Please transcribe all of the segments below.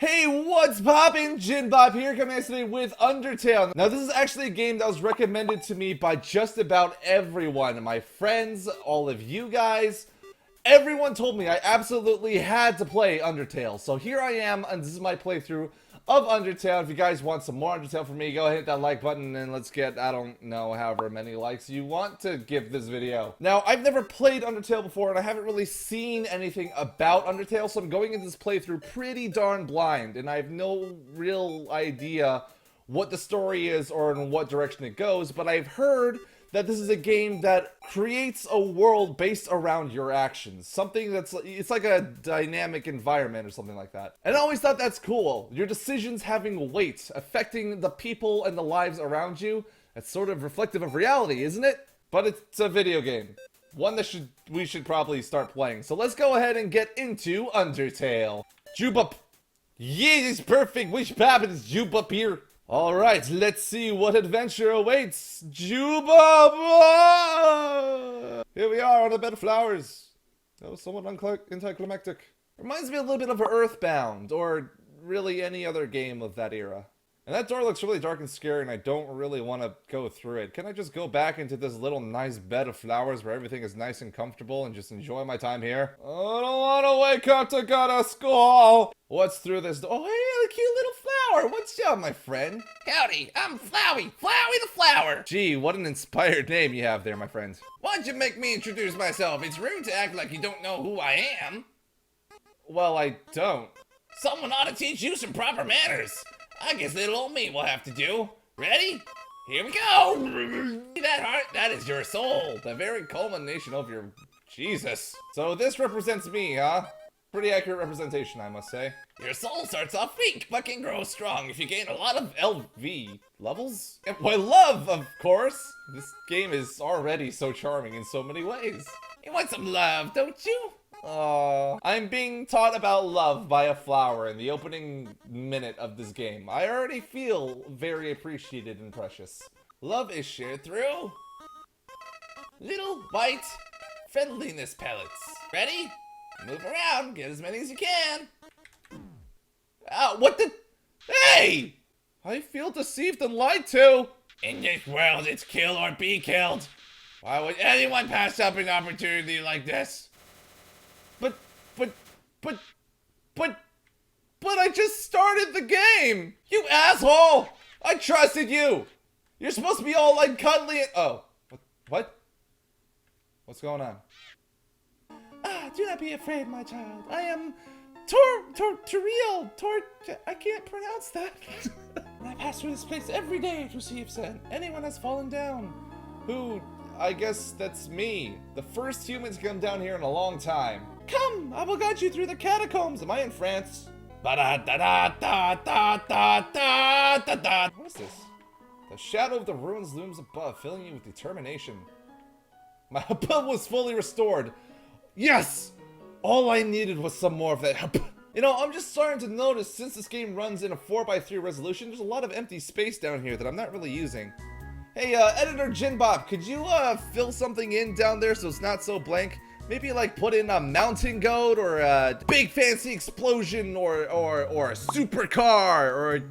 Hey, what's poppin'? JinBop here, coming at today with Undertale. Now, this is actually a game that was recommended to me by just about everyone. My friends, all of you guys. Everyone told me I absolutely had to play Undertale. So here I am, and this is my playthrough of Undertale. If you guys want some more Undertale from me, go ahead and hit that like button and let's get, I don't know, however many likes you want to give this video. Now, I've never played Undertale before, and I haven't really seen anything about Undertale, so I'm going into this playthrough pretty darn blind, and I have no real idea what the story is or in what direction it goes, but I've heard that this is a game that creates a world based around your actions. Something that's, it's like a dynamic environment or something like that. And I always thought that's cool. Your decisions having weight, affecting the people and the lives around you. That's sort of reflective of reality, isn't it? But it's a video game. One that we should probably start playing. So let's go ahead and get into Undertale. JinBop. Yeah, it's perfect. Which Babbitt is JinBop here? Alright, let's see what adventure awaits. JinBop! Here we are on a bed of flowers. That was somewhat anticlimactic. Reminds me a little bit of Earthbound, or really any other game of that era. And that door looks really dark and scary, and I don't really want to go through it. Can I just go back into this little nice bed of flowers where everything is nice and comfortable and just enjoy my time here? I don't want to wake up to go to school! What's through this door? Oh, hey, a cute little flower! What's up, my friend? Howdy, I'm Flowey. Flowey the Flower. Gee, what an inspired name you have there, my friend. Why'd you make me introduce myself? It's rude to act like you don't know who I am. Well, I don't. Someone ought to teach you some proper manners. I guess little old me will have to do. Ready? Here we go! See that heart? That is your soul. The very culmination of your... Jesus. So this represents me, huh? Pretty accurate representation, I must say. Your soul starts off weak, but can grow strong if you gain a lot of LV levels? Why, love, of course! This game is already so charming in so many ways. You want some love, don't you? I'm being taught about love by a flower in the opening minute of this game. I already feel very appreciated and precious. Love is shared through little white friendliness pellets. Ready? Move around, get as many as you can. Oh, what the? Hey! I feel deceived and lied to. In this world, it's kill or be killed. Why would anyone pass up an opportunity like this? But I just started the game! You asshole! I trusted you! You're supposed to be all like cuddly and— oh. What? What's going on? Do not be afraid, my child. I am I can't pronounce that. I pass through this place every day to see if anyone has fallen down. Who? I guess that's me. The first humans to come down here in a long time. Come, I will guide you through the catacombs. Am I in France? What is this? The shadow of the ruins looms above, filling you with determination. My ability was fully restored. Yes! All I needed was some more of that. You know, I'm just starting to notice, since this game runs in a 4:3 resolution, there's a lot of empty space down here that I'm not really using. Hey, Editor JinBop, could you, fill something in down there so it's not so blank? Maybe, like, put in a mountain goat, or a big fancy explosion, or a supercar,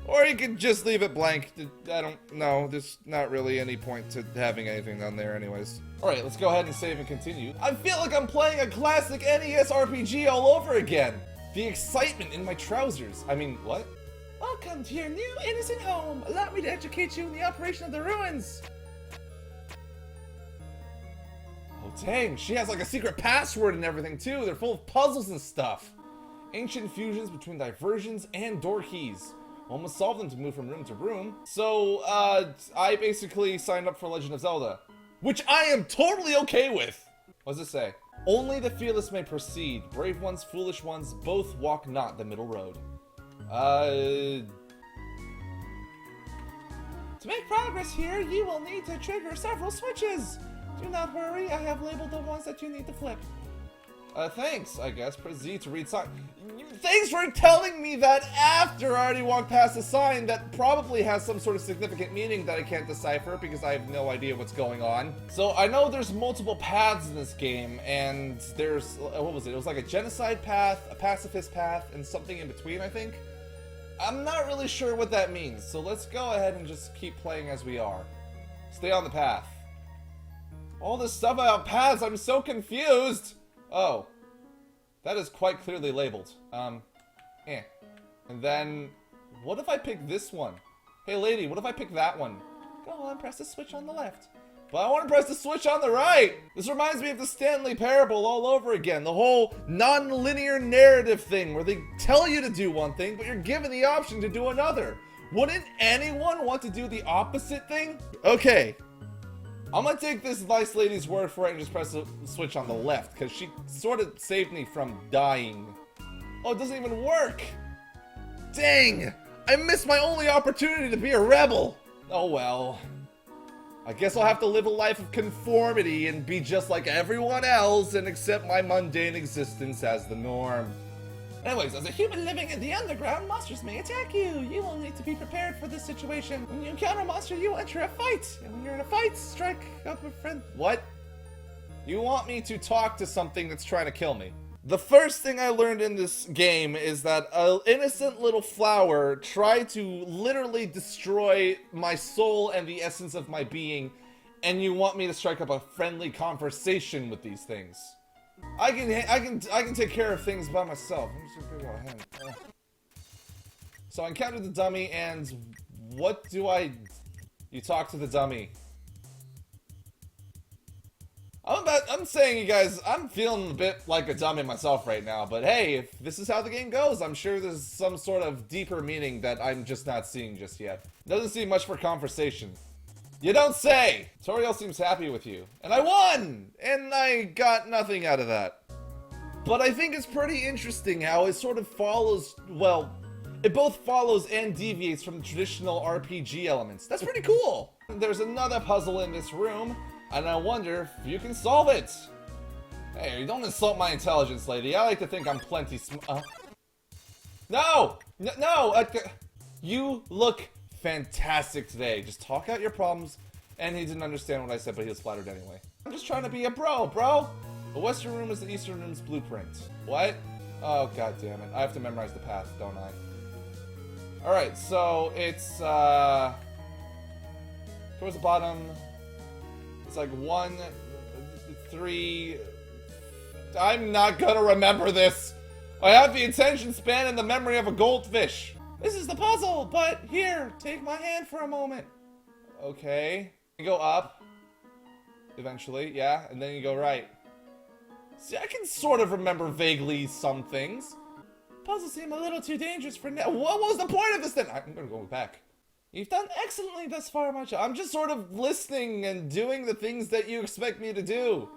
or you could just leave it blank. I don't know, there's not really any point to having anything on there anyways. Alright, let's go ahead and save and continue. I feel like I'm playing a classic NES RPG all over again! The excitement in my trousers. I mean, what? Welcome to your new innocent home. Allow me to educate you in the operation of the ruins. Oh dang, she has like a secret password and everything too. They're full of puzzles and stuff. Ancient fusions between diversions and door keys. One must solve them to move from room to room. So, I basically signed up for Legend of Zelda. Which I am totally okay with. What does it say? Only the fearless may proceed. Brave ones, foolish ones, both walk not the middle road. To make progress here, you will need to trigger several switches. Do not worry, I have labeled the ones that you need to flip. Thanks, I guess. Press Z to read sign. Thanks for telling me that after I already walked past a sign that probably has some sort of significant meaning that I can't decipher because I have no idea what's going on. So I know there's multiple paths in this game, and there's, what was it? It was like a genocide path, a pacifist path, and something in between, I think. I'm not really sure what that means, so let's go ahead and just keep playing as we are. Stay on the path. All this stuff about paths, I'm so confused! Oh. That is quite clearly labeled. And then, what if I pick this one? Hey lady, what if I pick that one? Go on, press the switch on the left. But I want to press the switch on the right! This reminds me of the Stanley Parable all over again. The whole non-linear narrative thing where they tell you to do one thing, but you're given the option to do another. Wouldn't anyone want to do the opposite thing? Okay. I'm gonna take this nice lady's word for it and just press the switch on the left, because she sort of saved me from dying. Oh, it doesn't even work! Dang! I missed my only opportunity to be a rebel! Oh well. I guess I'll have to live a life of conformity and be just like everyone else and accept my mundane existence as the norm. Anyways, as a human living in the underground, monsters may attack you. You will need to be prepared for this situation. When you encounter a monster, you enter a fight. And when you're in a fight, strike up a friend. What? You want me to talk to something that's trying to kill me? The first thing I learned in this game is that an innocent little flower tried to literally destroy my soul and the essence of my being, and you want me to strike up a friendly conversation with these things. I can take care of things by myself. I'm just gonna figure out a hand. So I encountered the dummy, and what do I? You talk to the dummy. I'm saying, you guys, I'm feeling a bit like a dummy myself right now. But hey, if this is how the game goes, I'm sure there's some sort of deeper meaning that I'm just not seeing just yet. Doesn't seem much for conversation. You don't say! Toriel seems happy with you. And I won! And I got nothing out of that. But I think it's pretty interesting how it sort of follows, well, it both follows and deviates from the traditional RPG elements. That's pretty cool! There's another puzzle in this room, and I wonder if you can solve it. Hey, don't insult my intelligence, lady. I like to think I'm plenty No! You look fantastic today. Just talk out your problems. And he didn't understand what I said, but he was flattered anyway. I'm just trying to be a bro. The western room is the eastern room's blueprint. What? Oh, god damn it. I have to memorize the path, don't I? Alright, so it's, towards the bottom. It's like 1, 3... I'm not gonna remember this! I have the attention span and the memory of a goldfish! This is the puzzle, but here, take my hand for a moment. Okay. You go up. Eventually, yeah, and then you go right. See, I can sort of remember vaguely some things. Puzzles seem a little too dangerous for now. What was the point of this then? I'm gonna go back. You've done excellently thus far, Macho. I'm just sort of listening and doing the things that you expect me to do.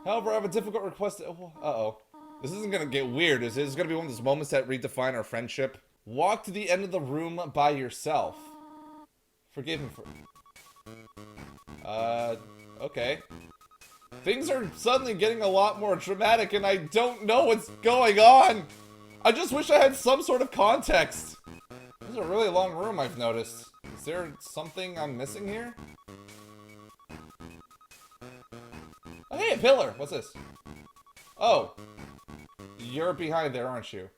However, I have a difficult request. Uh-oh. This isn't gonna get weird, is it? It's gonna be one of those moments that redefine our friendship. Walk to the end of the room by yourself. Forgive me for... okay. Things are suddenly getting a lot more dramatic and I don't know what's going on! I just wish I had some sort of context. This is a really long room, I've noticed. Is there something I'm missing here? Oh, hey, a pillar! What's this? Oh. You're behind there, aren't you?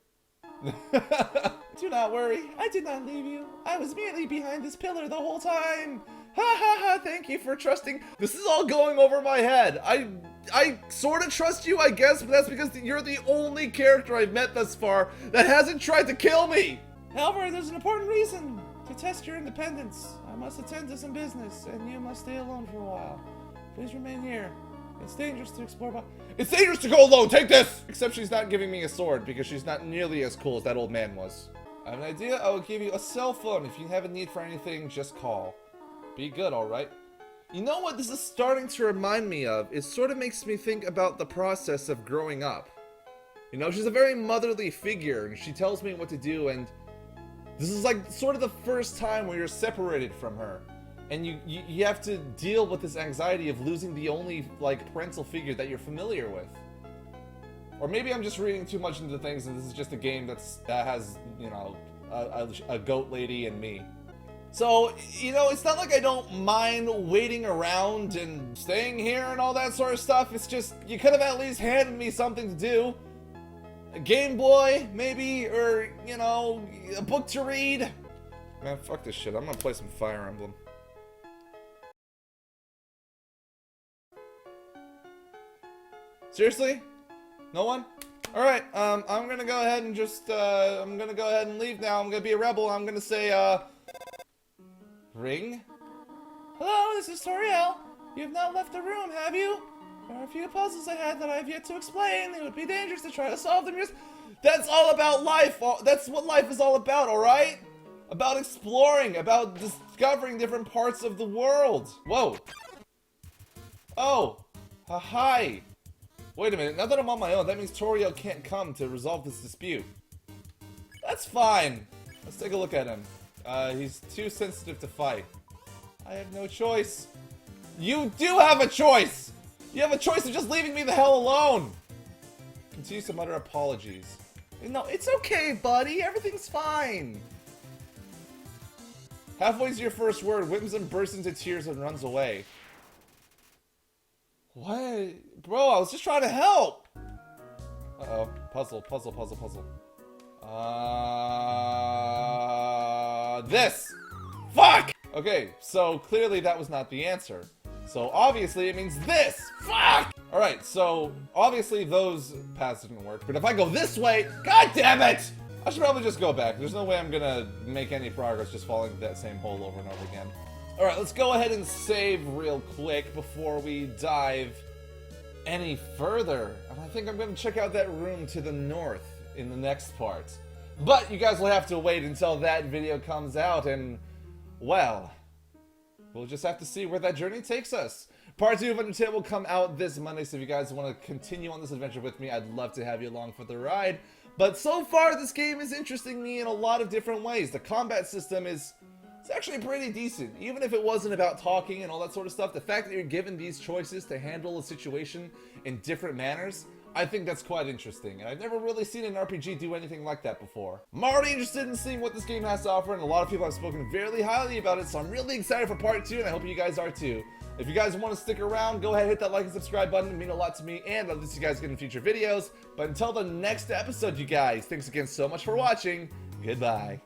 Do not worry, I did not leave you. I was merely behind this pillar the whole time. Ha ha ha, thank you for trusting. This is all going over my head. I sort of trust you, I guess, but that's because you're the only character I've met thus far that hasn't tried to kill me. However, there's an important reason. To test your independence. I must attend to some business, and you must stay alone for a while. Please remain here. It's dangerous to explore by... It's dangerous to go alone! Take this! Except she's not giving me a sword, because she's not nearly as cool as that old man was. I have an idea. I will give you a cell phone. If you have a need for anything, just call. Be good, alright? You know what this is starting to remind me of? It sort of makes me think about the process of growing up. You know, she's a very motherly figure, and she tells me what to do, and... This is like sort of the first time where you're separated from her. And you have to deal with this anxiety of losing the only, like, parental figure that you're familiar with. Or maybe I'm just reading too much into things and this is just a game that has, you know, a goat lady and me. So, you know, it's not like I don't mind waiting around and staying here and all that sort of stuff. It's just, you could have at least handed me something to do. A Game Boy, maybe, or, you know, a book to read. Man, fuck this shit. I'm gonna play some Fire Emblem. Seriously? No one? Alright, I'm gonna go ahead and just, I'm gonna go ahead and leave now. I'm gonna be a rebel. I'm gonna say, ring? Hello, this is Toriel. You have not left the room, have you? There are a few puzzles I had that I have yet to explain. It would be dangerous to try to solve them. That's all about life. That's what life is all about, alright? About exploring, about discovering different parts of the world. Whoa. Oh. Hi. Wait a minute, now that I'm on my own, that means Toriel can't come to resolve this dispute. That's fine. Let's take a look at him. He's too sensitive to fight. I have no choice. You do have a choice! You have a choice of just leaving me the hell alone! Continue to mutter apologies. No, it's okay, buddy. Everything's fine. Halfway to your first word, Whimsun bursts into tears and runs away. What? Bro, I was just trying to help! Uh-oh. Puzzle. This! Fuck! Okay, so clearly that was not the answer. So obviously it means this! Fuck! Alright, so obviously those paths didn't work, but if I go this way, god damn it! I should probably just go back. There's no way I'm gonna make any progress just falling into that same hole over and over again. Alright, let's go ahead and save real quick before we dive any further. And I think I'm gonna check out that room to the north in the next part. But you guys will have to wait until that video comes out and, well, we'll just have to see where that journey takes us. Part 2 of Undertale will come out this Monday, so if you guys want to continue on this adventure with me, I'd love to have you along for the ride. But so far, this game is interesting me in a lot of different ways. The combat system is it's actually pretty decent. Even if it wasn't about talking and all that sort of stuff, the fact that you're given these choices to handle a situation in different manners, I think that's quite interesting, and I've never really seen an RPG do anything like that before. I'm already interested in seeing what this game has to offer, and a lot of people have spoken very highly about it, so I'm really excited for part 2, and I hope you guys are too. If you guys want to stick around, go ahead and hit that like and subscribe button. It would mean a lot to me, and I'll see you guys again in future videos. But until the next episode, you guys, thanks again so much for watching. Goodbye.